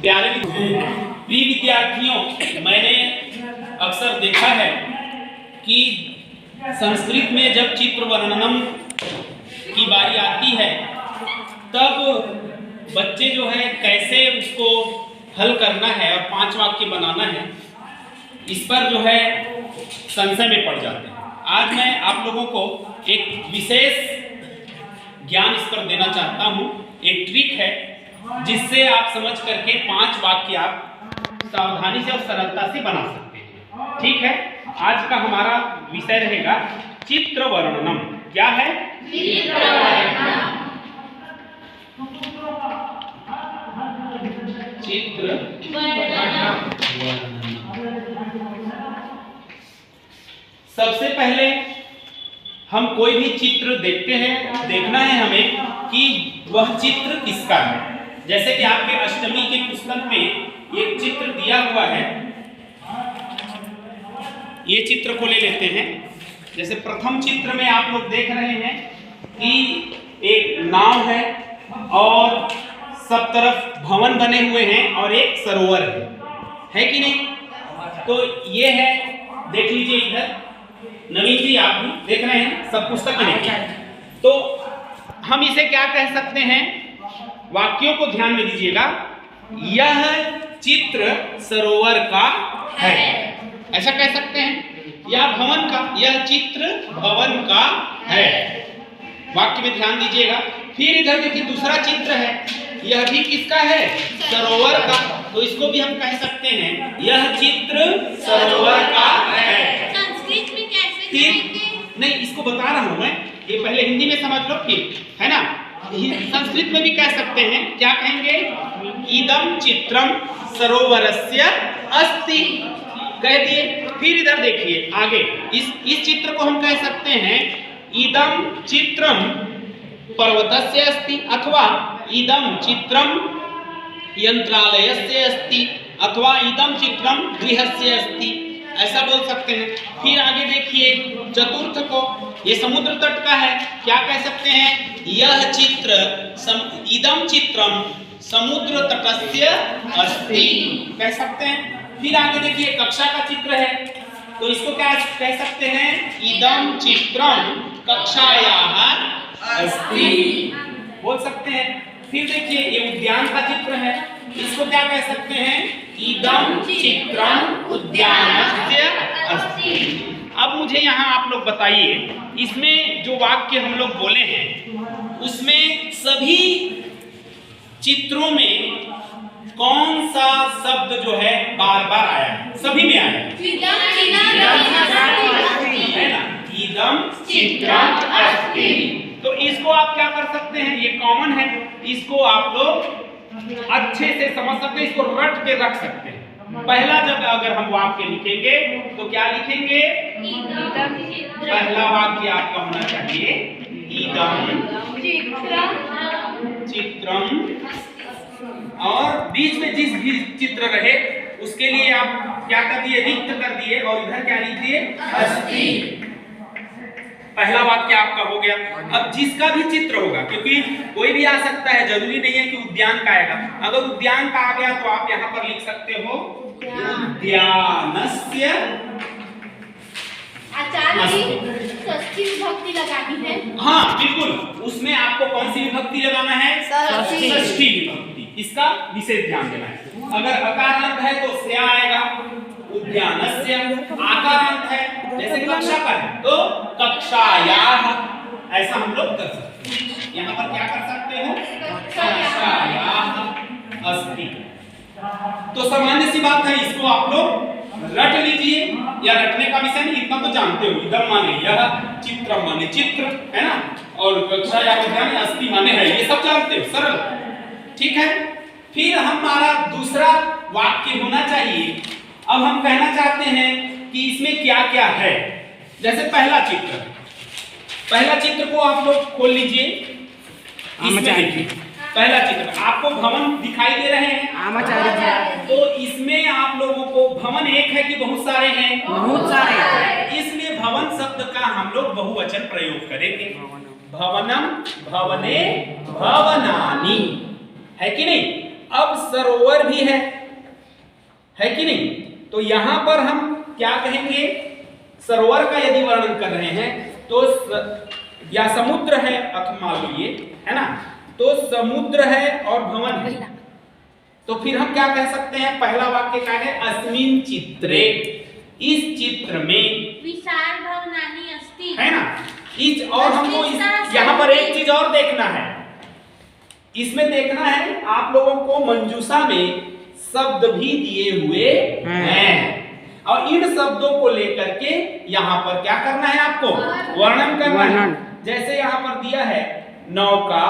प्यारे प्रिय विद्यार्थियों, मैंने अक्सर देखा है कि संस्कृत में जब चित्र वर्णनम की बारी आती है तब बच्चे जो है कैसे उसको हल करना है और 5 वाक्य बनाना है, इस पर जो है संशय में पड़ जाते हैं। आज मैं आप लोगों को एक विशेष ज्ञान इस पर देना चाहता हूँ। एक ट्रिक है जिससे आप समझ करके 5 वाक्य आप सावधानी से और सरलता से बना सकते हैं। ठीक है, आज का हमारा विषय रहेगा चित्र वर्णनम। क्या है? चित्र वर्णनम। चित्र वर्णनम। सबसे पहले हम कोई भी चित्र देखते हैं, देखना है हमें कि वह चित्र किसका है। जैसे कि आपके अष्टमी के पुस्तक में एक चित्र दिया हुआ है, ये चित्र को ले लेते हैं। जैसे प्रथम चित्र में आप लोग देख रहे हैं कि एक नाव है और सब तरफ भवन बने हुए हैं और एक सरोवर है कि नहीं? तो ये है, देख लीजिए इधर। नवीन जी आप भी देख रहे हैं, सब पुस्तक में। तो हम इसे क्या कह सकते हैं? वाक्यों को ध्यान में दीजिएगा। यह चित्र सरोवर का है, ऐसा कह सकते हैं। या भवन का, यह चित्र भवन का है। वाक्य में ध्यान दीजिएगा। फिर इधर देखिए दूसरा चित्र है, यह भी किसका है? सरोवर का। तो इसको भी हम कह सकते हैं यह चित्र सरोवर का है। संस्कृत में कैसे फिर नहीं, इसको बता रहा हूं मैं, ये पहले हिंदी में समझ लो, फिर है ना। संस्कृत में भी कह सकते हैं, क्या कहेंगे? इदम चित्रम सरोवरस्य अस्ति, कह दिए। फिर इधर देखिए आगे, इस चित्र को हम कह सकते हैं इदम चित्रम पर्वतस्य अस्ति, अथवा इदम चित्रम यंत्रालयस्य अस्ति, अथवा इदम चित्रम गृहस्य अस्ति, ऐसा बोल सकते हैं। फिर आगे देखिए चतुर्थ को, ये समुद्र तट का है, क्या कह सकते हैं? यह चित्र इदम चित्रम समुद्र तटस्य अस्ति, कह सकते हैं। फिर आगे देखिए कक्षा का चित्र है, तो इसको क्या कह सकते हैं? इदम चित्रम कक्षायाः अस्ति, बोल सकते हैं। फिर देखिए ये उद्यान का चित्र है, इसको क्या कह सकते हैं? इदम चित्रम उद्यानस्य अस्ति। अब मुझे यहाँ आप लोग बताइए, इसमें जो वाक्य हम लोग बोले हैं उसमें सभी चित्रों में कौन सा शब्द जो है बार बार आया है? सभी में आया है ना, इदम चित्रम अस्ति। तो इसको आप क्या कर सकते हैं? ये कॉमन है, इसको आप लोग अच्छे से समझ सकते हैं, इसको रट के रख सकते हैं। पहला जब अगर हम वाक्य लिखेंगे तो क्या लिखेंगे? पहला वाक्य आपका होना चाहिए इदम चित्रम, और बीच में जिस भी चित्र रहे उसके लिए आप क्या कर दिए? रिक्त कर दिए, और इधर क्या लिख दिए? अस्ति। पहला वाक्य आपका हो गया। अब जिसका भी चित्र होगा, क्योंकि कोई भी आ सकता है, जरूरी नहीं है कि उद्यान का आएगा। अगर उद्यान का आ गया तो आप यहाँ पर लिख सकते हो उद्यानस्य षष्ठी विभक्ति लगानी है। हाँ बिल्कुल, उसमें आपको कौन सी विभक्ति लगाना है? षष्ठी विभक्ति। इसका विशेष ध्यान देना है। अगर अकारांत है तो स्या आएगा, उद्यानस्य। आकारांत है, जैसे कक्षा का है तो कक्षायाः, ऐसा हम लोग कर सकते हैं। यहाँ पर क्या कर सकते हो? कक्षायाः अस्ति। तो सामान्य सी बात है, इसको आप लोग रट लीजिए, या रटने का विषय नहीं, इतना तो जानते हो। इदम माने यह, चित्रम माने चित्र, है ना, और कक्षा या उद्यान, अस्ति माने है, ये सब जानते हो, सरल। ठीक है। फिर हमारा दूसरा वाक्य होना चाहिए। अब हम कहना चाहते हैं कि इसमें क्या क्या है। जैसे पहला चित्र को आप लोग खोल लीजिए। इसमें देखिए पहला चित्र आपको भवन दिखाई दे रहे हैं, तो इसमें आप लोगों को भवन एक है कि बहुत सारे हैं? बहुत सारे। इसलिए भवन शब्द का हम लोग बहुवचन प्रयोग करेंगे। भवनम, भवने, भवनानि, है कि नहीं? अब सरोवर भी है कि नहीं? तो यहां पर हम क्या कहेंगे? सरोवर का यदि वर्णन कर रहे हैं तो या समुद्र है, मान लो ये है ना, तो समुद्र है और भवन है, तो फिर हम क्या कह सकते हैं? पहला वाक्य क्या है? अस्मिन् चित्रे, इस चित्र में, विशाल भवनानि अस्ति, है ना। इस और हमको यहाँ पर एक चीज और देखना है, इसमें देखना है आप लोगों को मंजूषा में शब्द भी दिए हुए हैं और इन शब्दों को लेकर के यहाँ पर क्या करना है? आपको वर्णन करना है। जैसे यहाँ पर दिया है नौका,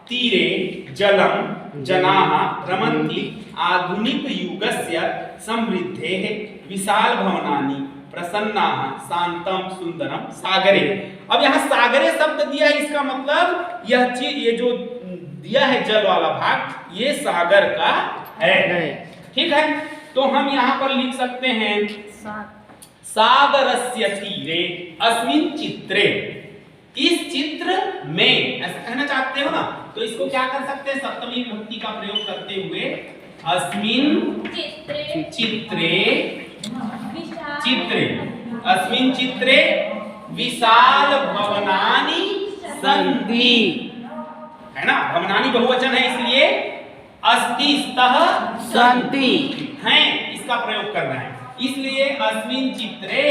तीरे, जलम, जनाः रमन्ति, आधुनिक युगस्य समृद्धेः विशाल भवनानि, प्रसन्नाः, शांतम सुंदरम, सागरे। अब यहाँ सागरे शब्द दिया है, इसका मतलब यह चीज, ये जो दिया है जल वाला भाग, ये सागर का है। ठीक है, तो हम यहाँ पर लिख सकते हैं सागरस्य तीरे अस्मिन् चित्रे, इस चित्र में, ऐसा कहना चाहते हो ना, तो इसको क्या कर सकते हैं? सप्तमी विभक्ति का प्रयोग करते हुए अस्मिन् चित्रे, चित्रे, अस्मिन् चित्रे विशाल भवनानि सन्ति, है ना। भवनानि बहुवचन है इसलिए अस्ति स्तः सन्ति हैं, इसका प्रयोग करना है। इसलिए अस्मिन् चित्रे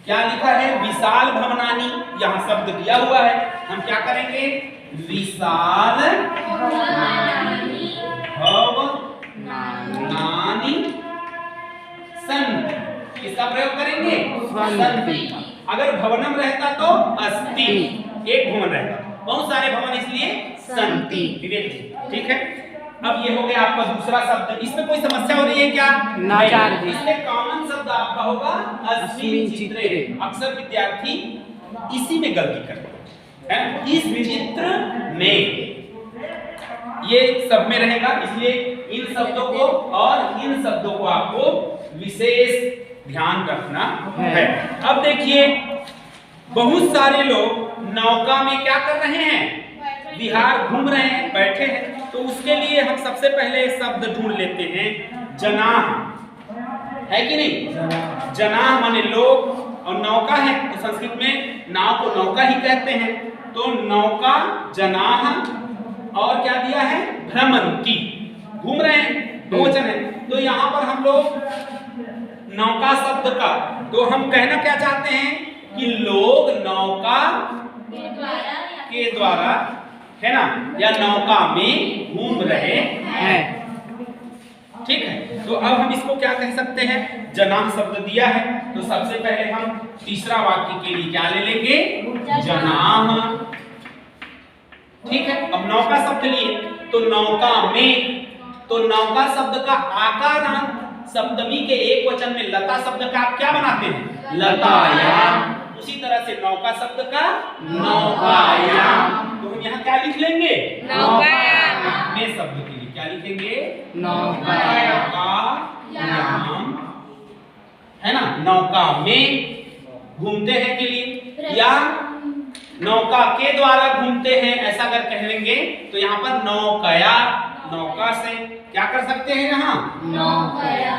क्या लिखा है? विशाल भवनानि, यहाँ शब्द दिया हुआ है, हम क्या करेंगे? विशाल भवनानि सन्ति, इसका प्रयोग करेंगे सन्ति। अगर भवनम रहता तो अस्ति, एक भवन रहता, बहुत सारे भवन इसलिए सन्ति। ठीक है, अब ये हो गया आपका दूसरा शब्द। इसमें कोई समस्या हो रही है क्या? नहीं। इसमें कॉमन शब्द आपका होगा अस्मिन् चित्रे। अक्सर विद्यार्थी इसी में गलती करते हैं, इस चित्र में, ये सब में रहेगा, इसलिए इन शब्दों को और इन शब्दों को आपको विशेष ध्यान रखना है। अब देखिए, बहुत सारे लोग नौका में क्या कर रहे हैं? विहार घूम रहे हैं, बैठे हैं, तो उसके लिए हम सबसे पहले शब्द ढूंढ लेते हैं जनाः, है कि नहीं? जनाः माने लोग, और नौका है तो संस्कृत में नाव को नौका ही कहते हैं, तो नौका, जनाः, और क्या दिया है? भ्रमन्ति, घूम रहे हैं, बहुवचन है। तो यहाँ पर हम लोग नौका शब्द का, तो हम कहना क्या चाहते हैं कि लोग नौका के द्वारा, है ना, या नौका में घूम रहे हैं। ठीक है, तो अब हम इसको क्या कह सकते हैं? जनाः शब्द दिया है, तो सबसे पहले हम तीसरा वाक्य के लिए क्या ले लेंगे? जनाः। ठीक है, अब नौका शब्द लिए तो नौका में, तो नौका शब्द का आकारांत सप्तमी के एक वचन में लता शब्द का आप क्या बनाते हैं? लतायाम। उसी तरह से नौका शब्द का नौकायाम, तो हम यहाँ क्या लिख लेंगे? नौकायाम। में शब्द के लिए क्या लिखेंगे? नौकायाम, है ना। नौका में घूमते हैं के लिए, या नौका के द्वारा घूमते हैं, ऐसा अगर कह लेंगे तो यहाँ पर नौकया, नौका से क्या कर सकते हैं? यहाँ नौकया,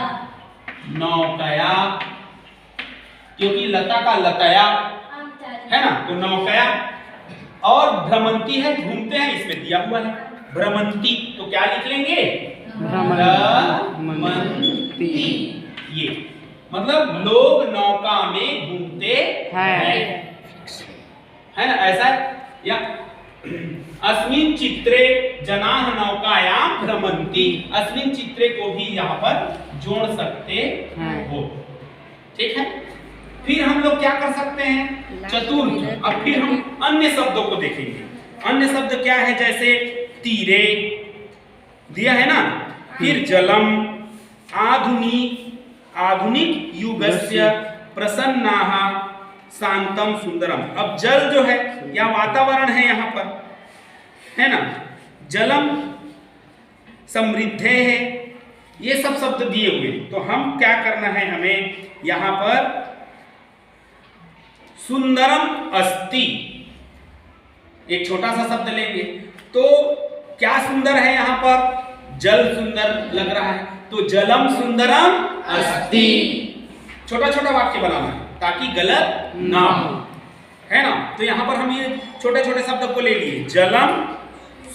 नौकया, क्योंकि लता का लतया है ना, तो नौकया। और भ्रमंती है, घूमते हैं, इसमें दिया हुआ है भ्रमंती, तो क्या लिख लेंगे? भ्रमंती। ये मतलब लोग नौका में घूमते हैं, है ना, ऐसा। या अस्मिन् चित्रे जनाः नौकायाम भ्रमन्ति, अस्मिन् चित्रे को भी यहाँ पर जोड़ सकते हो। ठीक है, फिर हम लोग क्या कर सकते हैं? चतुर्थ। अब फिर हम अन्य शब्दों को देखेंगे। अन्य शब्द क्या है? जैसे तीरे दिया है ना, फिर जलम, आधुनिक युगस्य, प्रसन्नाः, शांतम सुंदरम। अब जल जो है या वातावरण है यहाँ पर, है ना, जलम, समृद्धे है, ये सब शब्द दिए हुए। तो हम क्या करना है? हमें यहाँ पर सुंदरम अस्ति, एक छोटा सा शब्द लेंगे, तो क्या सुंदर है यहाँ पर? जल सुंदर लग रहा है, तो जलम सुंदरम अस्ति। छोटा छोटा वाक्य बनाना है ताकि गलत ना हो, है ना। तो यहाँ पर हम ये छोटे छोटे शब्द को ले लिए, जलम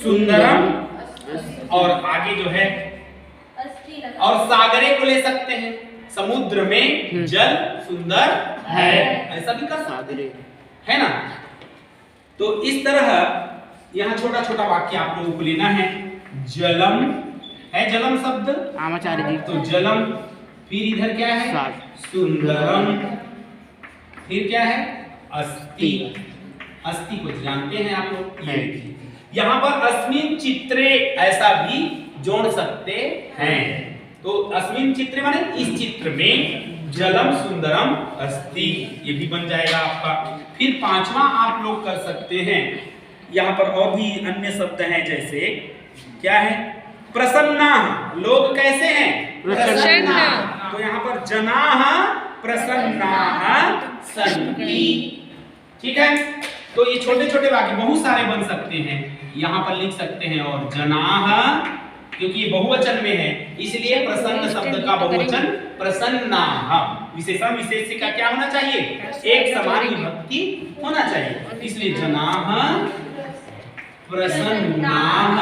सुंदरम, और आगे जो है और सागरे को ले सकते हैं, समुद्र में जल सुंदर है, ऐसा भी कर सकते हैं, है ना। तो इस तरह यहाँ छोटा छोटा वाक्य आप लोगों को लेना है। जलम है, जलम शब्द आचार्य जी, तो जलम, फिर इधर क्या है, सुंदरम, फिर क्या है, अस्ति। अस्ति को जानते हैं आप लोग, ये देखिए यहाँ पर अस्मिन चित्रे ऐसा भी जोड़ सकते हैं। तो अस्मिन चित्रे माने इस चित्र में, जलम सुंदरम अस्ति, ये भी बन जाएगा आपका। फिर पांचवा आप लोग कर सकते हैं, यहाँ पर और भी अन्य शब्द हैं, जैसे क्या है, प्रसन्ना, लोग कैसे हैं, प्रसन्ना। तो यहाँ पर जनाः प्रसन्नाः सन्ति, ठीक है। तो ये छोटे छोटे वाक्य बहुत सारे बन सकते हैं, यहाँ पर लिख सकते हैं। और जनाः, क्योंकि ये बहुवचन में है इसलिए प्रसन्न शब्द का बहुवचन प्रसन्नाः। विशेषण विशेष्य का क्या होना चाहिए, एक समान विभक्ति होना चाहिए, इसलिए जनाः प्रसन्नाः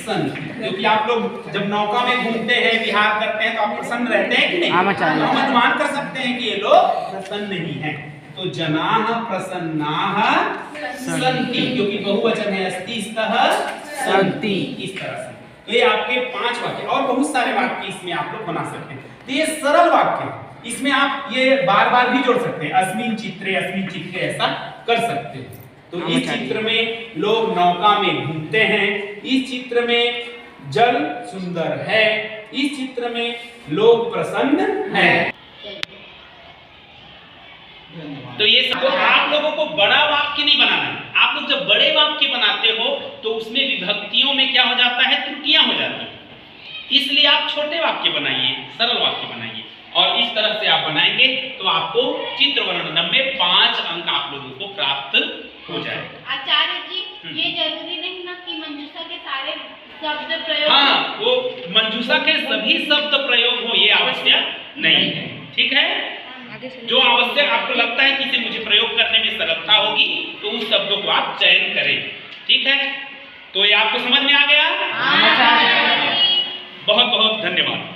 सन्ति। क्योंकि आप लोग जब नौका में घूमते हैं, विहार करते हैं, तो आप प्रसन्न रहते हैं कि नहीं, हम अनुमान कर सकते हैं कि ये लोग प्रसन्न नहीं हैं। तो जनाः प्रसन्नाः सन्ति, क्योंकि बहुवचन है, अस्ति स्तः सन्ति, इस तरह से। तो ये आपके 5 वाक्य, और बहुत सारे वाक्य इसमें आप लोग बना सकते हैं। तो ये सरल वाक्य, इसमें आप ये बार बार भी जोड़ सकते हैं, अस्मिन चित्रे ऐसा कर सकते हैं। तो इस चित्र में लोग नौका में घूमते हैं, इस चित्र में जल सुंदर है, इस चित्र में लोग प्रसन्न हैं। तो ये सब आप लोगों को बड़ा वाक्य नहीं बनाना है। आप लोग जब बड़े वाक्य बनाते हो तो उसमें विभक्तियों में क्या हो जाता है, त्रुटियां हो जाती हैं। इसलिए आप छोटे वाक्य बनाइए, सरल वाक्य बनाइए, और इस तरह से आप बनाएंगे तो आपको चित्र वर्णन में 5 अंक आप लोगों को प्राप्त हो जाएगा। आचार्य जी, ये जरूरी नहीं ना कि मंजूषा के सारे शब्द प्रयोग, हाँ, वो मंजूषा के सभी शब्द प्रयोग हो ये आवश्यक नहीं है, ठीक है। जो आवश्यक आपको लगता है कि इसे मुझे प्रयोग करने में सरलता होगी, तो उस शब्दों को आप चयन करें, ठीक है। तो ये आपको समझ में आ गया? बहुत बहुत धन्यवाद।